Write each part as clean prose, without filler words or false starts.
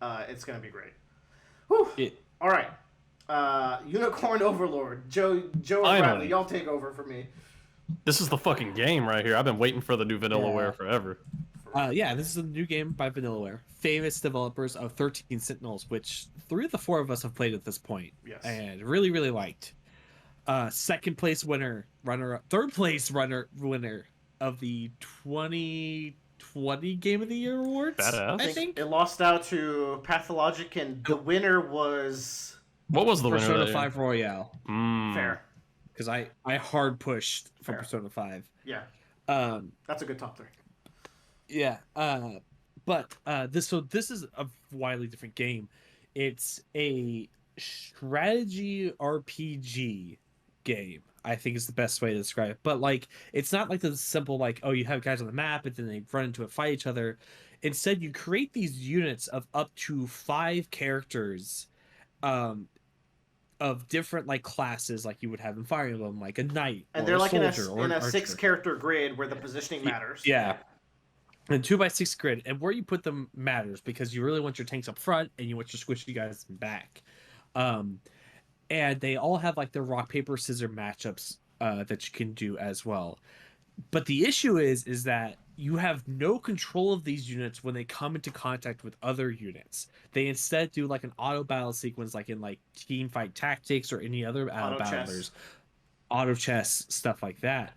it's gonna be great. Whew. All right. Unicorn Overlord. Joe and Bradley, y'all take over for me. This is the fucking game right here. I've been waiting for the new Vanillaware forever. This is a new game by Vanillaware, famous developers of 13 Sentinels, which 3 of the 4 of us have played at this point. Yes. And really, really liked. Second place winner, third place winner of the 2020 Game of the Year awards. Badass. I think it lost out to Pathologic, and the winner was... What was the winner? Persona 5 Royale. Fair. Because I hard pushed for Persona 5. Yeah. That's a good top 3. Yeah. But this is a widely different game. It's a strategy RPG game, I think is the best way to describe it. But like, it's not like the simple like, oh, you have guys on the map and then they run into it, fight each other. Instead, you create these units of up to 5 characters, of different like classes, like you would have in Fire Emblem, like a knight, and they're like in a 6-character grid where the positioning matters. Yeah. And 2x6 grid, and where you put them matters because you really want your tanks up front and you want your squishy guys back. And they all have like their rock paper scissors matchups that you can do as well. But the issue is that you have no control of these units when they come into contact with other units. They instead do like an auto battle sequence, like in like Team Fight Tactics or any other battlers, auto chess, stuff like that.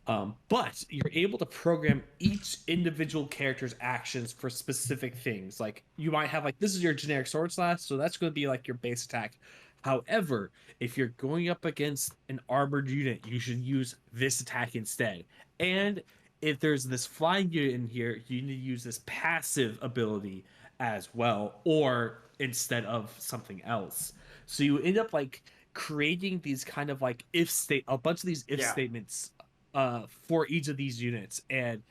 But you're able to program each individual character's actions for specific things. Like you might have like, this is your generic sword slash, so that's going to be like your base attack. However, if you're going up against an armored unit, you should use this attack instead. And if there's this flying unit in here, you need to use this passive ability as well, or instead of something else. So you end up like creating these kind of like a bunch of these if statements for each of these units, and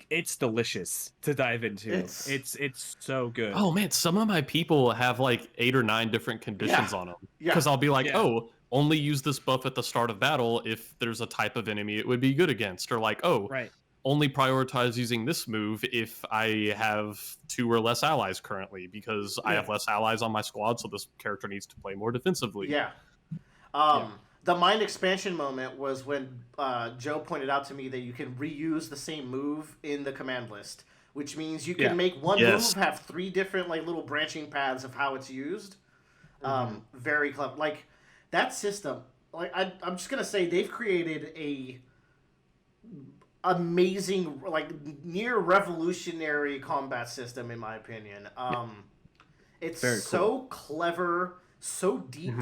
it's delicious to dive into. It's so good. Oh man, some of my people have like 8 or 9 different conditions on them. Because I'll be like, oh, only use this buff at the start of battle if there's a type of enemy it would be good against, or like, only prioritize using this move if I have 2 or less allies currently, because I have less allies on my squad, so this character needs to play more defensively. The mind expansion moment was when Joe pointed out to me that you can reuse the same move in the command list, which means you can make one move have 3 different like little branching paths of how it's used. Very clever. Like that system. Like I'm just gonna say they've created a amazing, like near revolutionary combat system in my opinion. It's very so clever, so deep.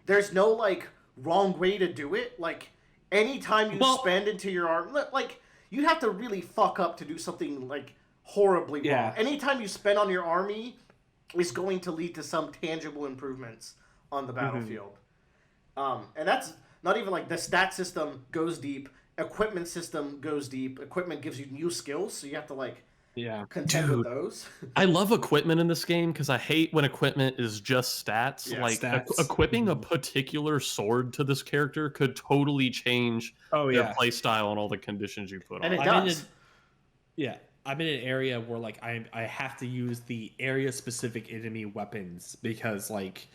There's no like wrong way to do it. Like anytime you spend into your arm, like you have to really fuck up to do something like horribly wrong. Anytime you spend on your army is going to lead to some tangible improvements on the battlefield. And that's not even like the stat system goes deep, equipment system goes deep. Equipment gives you new skills, so you have to like contend with those. I love equipment in this game because I hate when equipment is just stats. Equipping a particular sword to this character could totally change their play style and all the conditions you put on. And it does. I'm in an area where like I have to use the area specific enemy weapons because like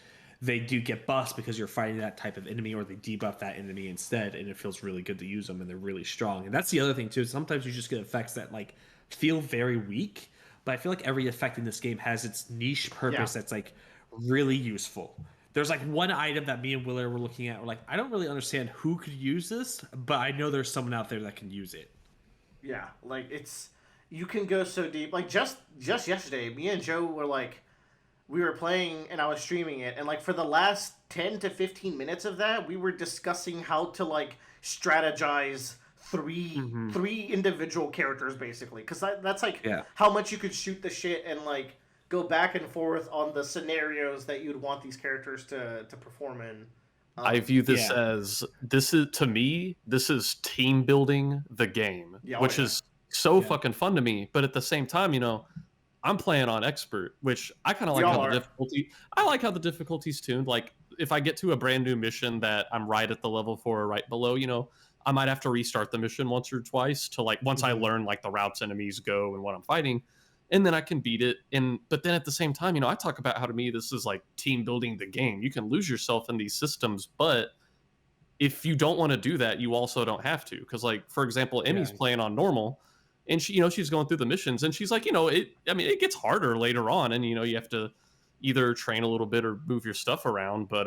they do get buffs because you're fighting that type of enemy, or they debuff that enemy instead, and it feels really good to use them, and they're really strong. And that's the other thing too. Sometimes you just get effects that like feel very weak, but I feel like every effect in this game has its niche purpose that's like really useful. There's like one item that me and Willer were looking at. We're like, I don't really understand who could use this, but I know there's someone out there that can use it. Yeah, like you can go so deep. Like just yesterday, me and Joe were like, we were playing and I was streaming it, and like for the last 10 to 15 minutes of that, we were discussing how to like strategize three individual characters basically, because that's like how much you could shoot the shit and like go back and forth on the scenarios that you'd want these characters to perform in. I view this as this is team building the game, which is so fucking fun to me. But at the same time, you know, I'm playing on expert, which I kind of like how the difficulty. I like how the difficulty's tuned. Like if I get to a brand new mission that I'm right at the level for or right below, you know, I might have to restart the mission once or twice to like once I learn like the routes enemies go and what I'm fighting. and then I can beat it. But then at the same time, I talk about how to me this is like team building the game. You can lose yourself in these systems, but if you don't want to do that, you also don't have to. Because, like, for example, Emmy's playing on normal, and she's going through the missions, and she's like, it gets harder later on, and you have to either train a little bit or move your stuff around. But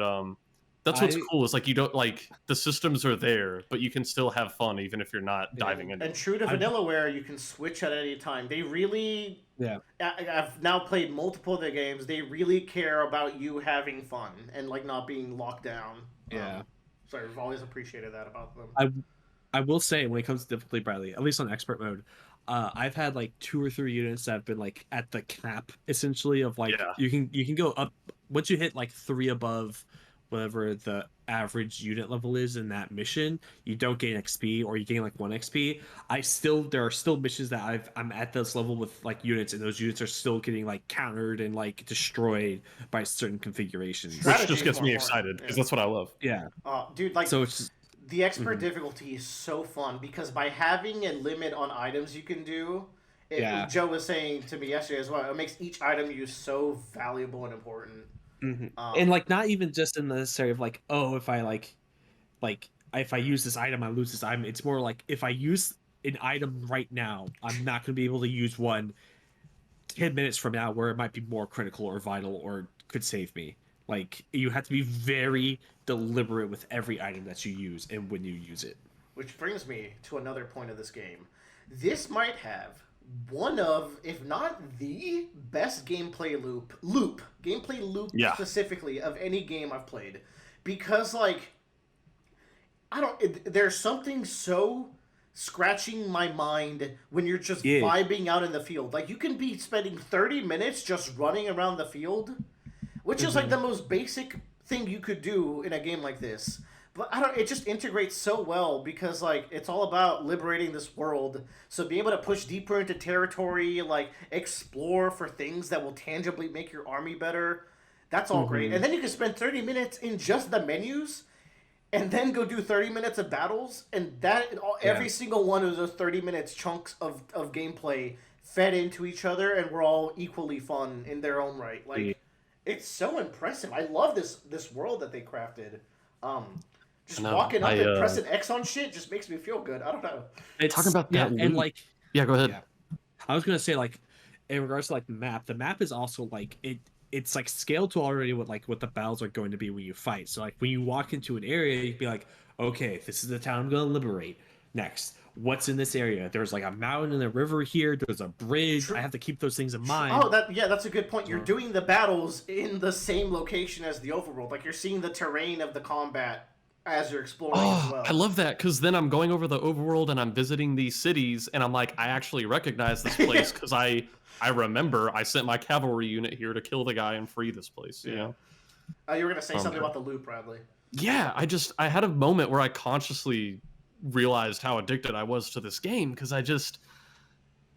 that's what's cool is like you don't like the systems are there, but you can still have fun even if you're not diving in. And true to Vanillaware, you can switch at any time. They really, I've now played multiple of their games. They really care about you having fun and like not being locked down. So I've always appreciated that about them. I will say when it comes to difficulty, Bradley, at least on expert mode, I've had like 2 or 3 units that have been like at the cap essentially of like you can go up once you hit like 3 above whatever the average unit level is in that mission, you don't gain XP or you gain like 1 XP. There are still missions that I'm at this level with like units, and those units are still getting like countered and like destroyed by certain configurations. Which just gets me excited because that's what I love. Yeah. Dude, like so it's the expert difficulty is so fun because by having a limit on items you can do, Joe was saying to me yesterday as well, it makes each item you so valuable and important. And like not even just in the necessary of like, oh, if I like if I use this item I lose this item. It's more like if I use an item right now, I'm not going to be able to use one 10 minutes from now where it might be more critical or vital or could save me. Like you have to be very deliberate with every item that you use and when you use it. Which brings me to another point of this game. This might have one of, if not the best gameplay loop specifically of any game I've played, because like there's something so scratching my mind when you're just vibing out in the field. Like you can be spending 30 minutes just running around the field, which is like the most basic thing you could do in a game like this. But it just integrates so well because like it's all about liberating this world. So being able to push deeper into territory, like explore for things that will tangibly make your army better, that's all great. And then you can spend 30 minutes in just the menus and then go do 30 minutes of battles, and every single one of those 30 minutes chunks of gameplay fed into each other, and we're all equally fun in their own right. Like it's so impressive. I love this world that they crafted. Just walking up and pressing X on shit just makes me feel good. I don't know. Talking about that and like go ahead. I was gonna say like in regards to like the map is also like it's like scaled to already what the battles are going to be when you fight. So like when you walk into an area, you'd be like, okay, this is the town I'm gonna liberate. Next, what's in this area? There's like a mountain and a river here. There's a bridge. I have to keep those things in mind. Oh, that's a good point. You're doing the battles in the same location as the overworld. Like you're seeing the terrain of the combat as you're exploring as well. I love that because then I'm going over the overworld and I'm visiting these cities and I'm like, I actually recognize this place because I remember I sent my cavalry unit here to kill the guy and free this place. You know. You were gonna say something about the loop, Bradley. Yeah, I had a moment where I consciously realized how addicted I was to this game because I just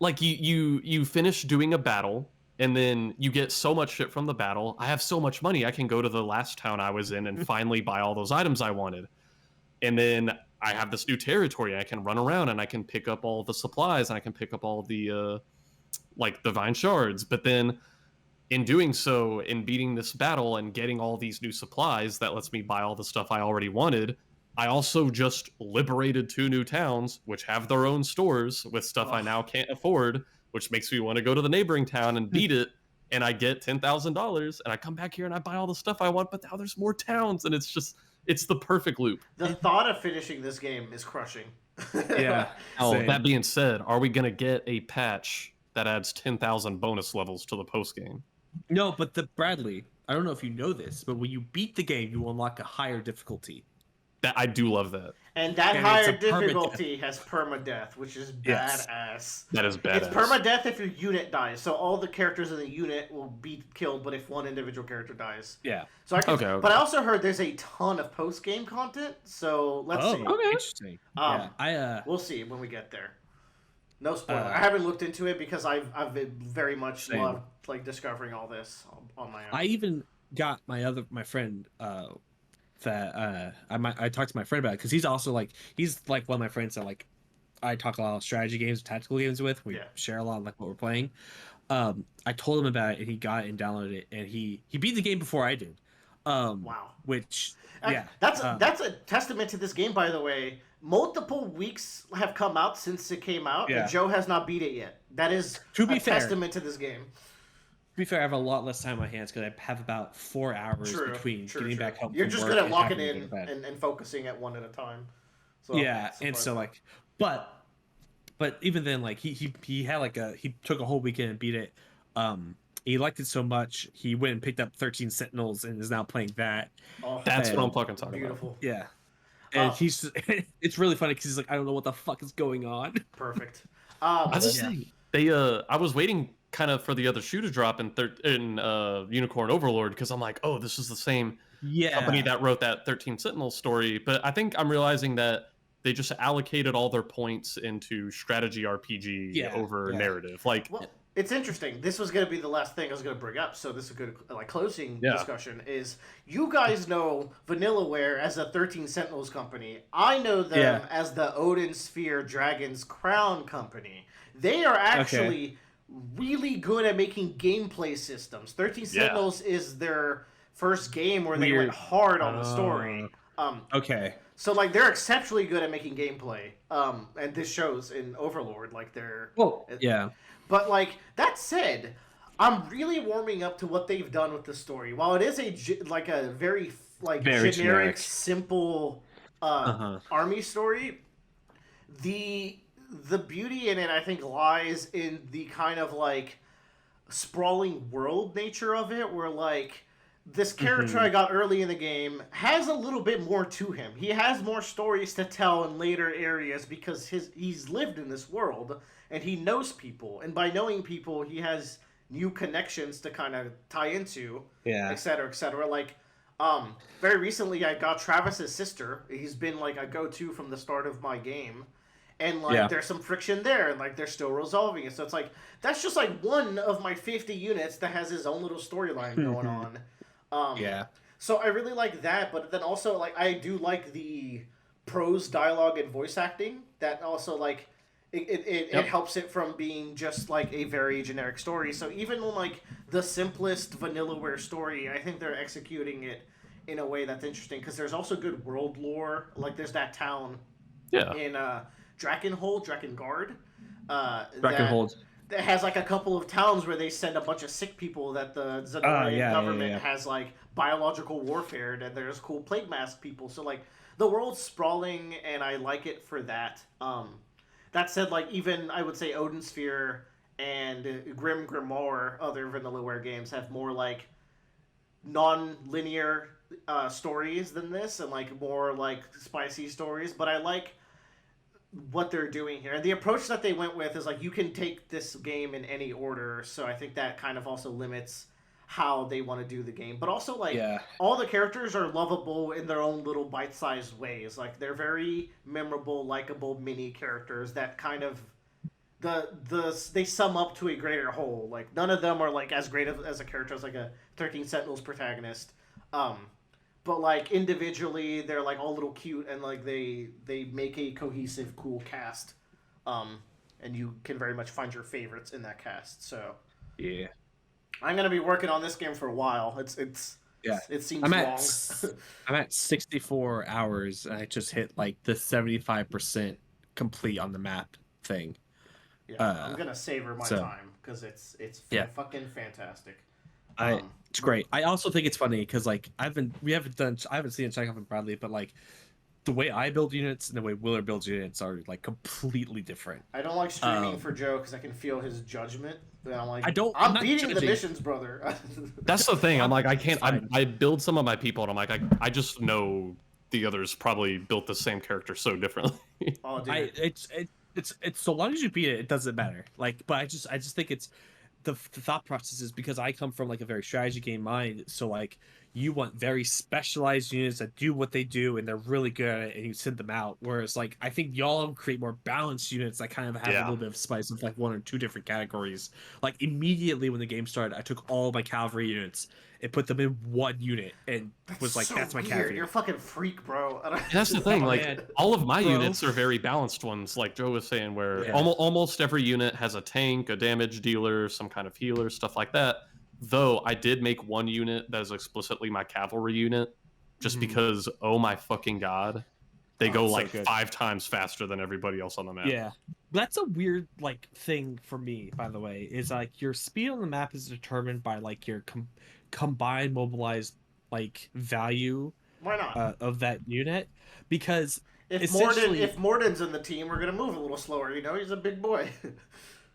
like you finish doing a battle and then you get so much shit from the battle. I have so much money I can go to the last town I was in and finally buy all those items I wanted, and then I have this new territory. I can run around and I can pick up all the supplies and I can pick up all the like divine shards. But then in doing so, in beating this battle and getting all these new supplies that lets me buy all the stuff I already wanted, I also just liberated 2 new towns, which have their own stores with stuff I now can't afford, which makes me want to go to the neighboring town and beat it. And I get $10,000 and I come back here and I buy all the stuff I want, but now there's more towns and it's the perfect loop. The thought of finishing this game is crushing. That being said, are we going to get a patch that adds 10,000 bonus levels to the post game? No, but Bradley, I don't know if you know this, but when you beat the game, you unlock a higher difficulty. I do love that. And higher difficulty has permadeath, which is badass. That is badass. It's permadeath if your unit dies. So all the characters in the unit will be killed, but if one individual character dies. Yeah. So But I also heard there's a ton of post-game content, so let's see. Okay. Interesting. We'll see when we get there. No spoiler. I haven't looked into it because I've been very much loved like discovering all this on my own. I even got my friend that I talked to my friend about it because he's like one of my friends that like I talk a lot of strategy games, tactical games with. We share a lot of like what we're playing. I told him about it, and he got it and downloaded it, and he beat the game before I did. Wow. Which that's a testament to this game, by the way. Multiple weeks have come out since it came out, and Joe has not beat it yet. That is testament to this game. To be fair, I have a lot less time on my hands because I have about 4 hours between getting back home. You're just good at locking in and focusing at one at a time. So and so like, but even then, like he had like he took a whole weekend and beat it. He liked it so much he went and picked up 13 Sentinels and is now playing that. That's what I'm fucking talking about. Yeah. And he's it's really funny because he's like, I don't know what the fuck is going on. Perfect. I was just saying, I was waiting kind of for the other shoe to drop in Unicorn Overlord because I'm like, oh, this is the same company that wrote that 13 Sentinel story. But I think I'm realizing that they just allocated all their points into strategy RPG over narrative. Like, well, it's interesting. This was going to be the last thing I was going to bring up, so this is a good closing discussion. Is you guys know Vanillaware as a 13 Sentinels company? I know them as the Odin Sphere Dragon's Crown company. They are actually really good at making gameplay systems. 13 Sentinels is their first game where they went hard on the story. So like they're exceptionally good at making gameplay. And this shows in Overlord. Like they're But like that said, I'm really warming up to what they've done with the story. While it is a very generic, simple army story, the beauty in it, I think, lies in the kind of like sprawling world nature of it, where like this character I got early in the game has a little bit more to him. He has more stories to tell in later areas because he's lived in this world and he knows people, and by knowing people, he has new connections to kind of tie into, et cetera, et cetera. Like, very recently I got Travis's sister. He's been like a go-to from the start of my game. And like there's some friction there, and like they're still resolving it. So it's like that's just like one of my 50 units that has his own little storyline going on. So I really like that, but then also like I do like the prose dialogue and voice acting. That also like it helps it from being just like a very generic story. So even when like the simplest Vanillaware story, I think they're executing it in a way that's interesting because there's also good world lore. Like there's that town in Drakengard. Drakengard. That has like a couple of towns where they send a bunch of sick people that the Zenorian government has like biological warfare, and there's cool plague mask people. So like the world's sprawling, and I like it for that. That said, like even I would say Odin Sphere and Grim Grimoire, other Vanillaware games, have more like non-linear stories than this, and like more like spicy stories. But I like what they're doing here, and the approach that they went with is like you can take this game in any order, so I think that kind of also limits how they want to do the game. But also like all the characters are lovable in their own little bite-sized ways. Like they're very memorable, likable mini characters that kind of they sum up to a greater whole. Like none of them are like as great as a character as like a 13 Sentinels protagonist, but like individually they're like all little cute, and like they make a cohesive, cool cast, and you can very much find your favorites in that cast. So I'm gonna be working on this game for a while. It seems long. I'm at 64 hours, and I just hit like the 75% complete on the map thing. I'm gonna savor my time because it's fucking fantastic. It's great. I also think it's funny because like I haven't seen Chekhov and Bradley, but like the way I build units and the way Willer builds units are like completely different. I don't like streaming for Joe because I can feel his judgment. I'm like, I'm beating the missions, brother. That's the thing. I'm like, I can't. I build some of my people, and I'm like, I just know the others probably built the same character so differently. Oh, dude. It's so long as you beat it, it doesn't matter. Like, but I just think it's the thought process is because I come from like a very strategy game mind. So like you want very specialized units that do what they do and they're really good at it, and you send them out. Whereas like I think y'all create more balanced units that kind of have a little bit of spice of like one or two different categories. Like immediately when the game started, I took all my cavalry units and put them in one unit and was like, that's my cavalry. You're a fucking freak, bro. That's the thing, like all of my units are very balanced ones, like Joe was saying, where almost every unit has a tank, a damage dealer, some kind of healer, stuff like that. Though I did make one unit that is explicitly my cavalry unit, just because, oh my fucking god, they go like so 5 times faster than everybody else on the map. Yeah, that's a weird like thing for me, by the way, is like your speed on the map is determined by like your combined mobilized like value. Why not? Of that unit, because if Morden's in the team, we're gonna move a little slower. You know, he's a big boy.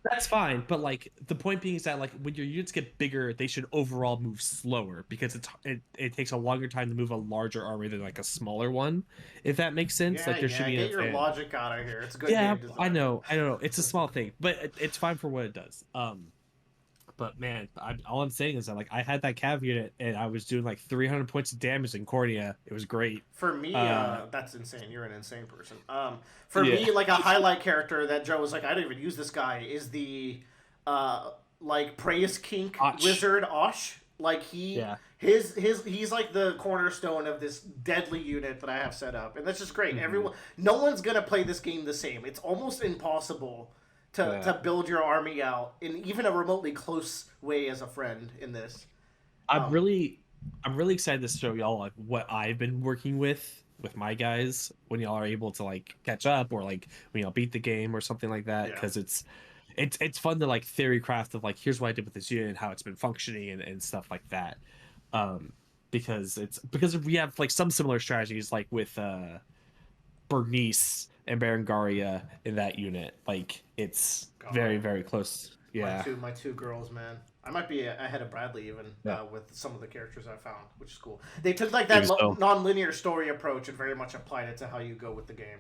That's fine, but like the point being is that like when your units get bigger, they should overall move slower because it takes a longer time to move a larger army than like a smaller one. If that makes sense, like there should be get your logic out of here. It's good. Yeah, I know. It's a small thing, but it's fine for what it does. But man, all I'm saying is that like I had that cav unit and I was doing like 300 points of damage in Cornea. It was great. For me, that's insane. You're an insane person. For me, like a highlight character that Joe was like, I didn't even use this guy, is the like Praise Kink wizard Osh. Like he's like the cornerstone of this deadly unit that I have set up, and that's just great. No one's gonna play this game the same. It's almost impossible to build your army out in even a remotely close way as a friend in this. I'm really excited to show y'all like what I've been working with my guys when y'all are able to like catch up or like when y'all beat the game or something like that, because it's fun to like theory craft of like here's what I did with this unit and how it's been functioning and stuff like that. Because we have like some similar strategies like with Bernice and Berengaria in that unit. Like it's very, very close. Yeah. My two girls, man. I might be ahead of Bradley even with some of the characters I found, which is cool. They took like that non-linear story approach and very much applied it to how you go with the game.